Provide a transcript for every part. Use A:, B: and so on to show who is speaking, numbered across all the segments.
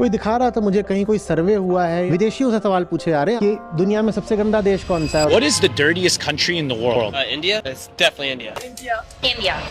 A: कोई दिखा रहा था मुझे कहीं कोई सर्वे हुआ है, विदेशियों से सवाल पूछे जा रहे हैं कि दुनिया में सबसे गंदा देश कौन सा है।
B: What is the dirtiest country in the world?
C: India? It's definitely India.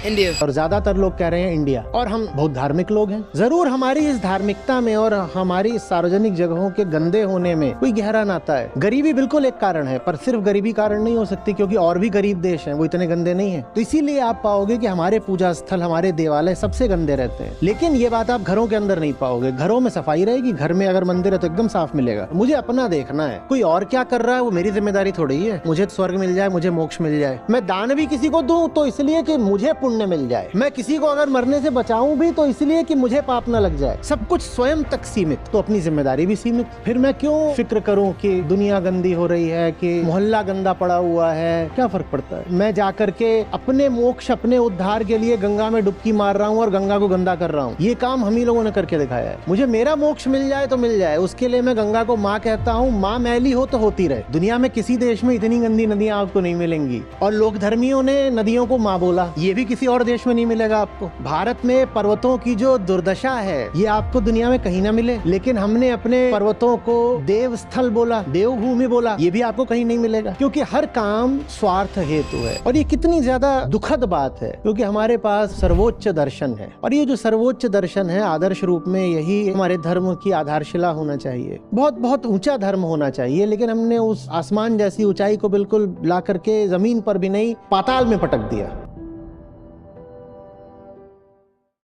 D: India.
A: और ज्यादातर लोग कह रहे हैं इंडिया। और हम बहुत धार्मिक लोग हैं। जरूर हमारी इस धार्मिकता में और हमारी सार्वजनिक जगहों के गंदे होने में कोई गहरा नाता है। गरीबी बिल्कुल एक कारण है, पर सिर्फ गरीबी कारण नहीं हो सकती, क्योंकि और भी गरीब देश हैं, वो इतने गंदे नहीं है। तो इसीलिए आप पाओगे कि हमारे पूजा स्थल, हमारे देवालय सबसे गंदे रहते हैं। लेकिन ये बात आप घरों के अंदर नहीं पाओगे। घरों में सफाई रहेगी, घर में अगर मंदिर है तो एकदम साफ मिलेगा। मुझे अपना देखना है, कोई और क्या कर रहा है वो मेरी जिम्मेदारी थोड़ी है। मुझे स्वर्ग मिल जाए, मुझे मोक्ष मिल जाए। मैं दान भी किसी को दूं तो इसलिए कि मुझे पुण्य मिल जाए। मैं किसी को अगर मरने से बचाऊं भी तो इसलिए कि मुझे पाप न लग जाए। सब कुछ स्वयं तक सीमित, तो अपनी जिम्मेदारी भी सीमित। फिर मैं क्यों फिक्र करूं कि दुनिया गंदी हो रही है, कि मोहल्ला गंदा पड़ा हुआ है, क्या फर्क पड़ता है। मैं जाकर के अपने मोक्ष, अपने उद्धार के लिए गंगा में डुबकी मार रहा हूँ और गंगा को गंदा कर रहा हूँ। ये काम हम ही लोगों ने करके दिखाया है। मुझे मेरा मोक्ष मिल जाए तो मिल जाए, उसके लिए मैं गंगा को माँ कहता हूँ। माँ मैली हो तो होती रहे। दुनिया में किसी देश में इतनी गंदी नदियां आपको नहीं मिलेंगी। और लोक धर्मियों ने नदियों को माँ बोला, ये भी किसी और देश में नहीं मिलेगा आपको। भारत में पर्वतों की जो दुर्दशा है, ये आपको दुनिया में कहीं ना मिले। लेकिन हमने अपने पर्वतों को देव स्थल बोला, देवभूमि बोला, ये भी आपको कहीं नहीं मिलेगा। क्योंकि हर काम स्वार्थ हेतु है। और ये कितनी ज्यादा दुखद बात है, क्योंकि हमारे पास सर्वोच्च दर्शन है। और ये जो सर्वोच्च दर्शन है, आदर्श रूप में यही हमारे धर्म की आधारशिला होना चाहिए। बहुत बहुत ऊंचा धर्म होना चाहिए। लेकिन हमने उस आसमान जैसी ऊंचाई को बिल्कुल ला करके जमीन पर भी नहीं, पाताल में पटक दिया।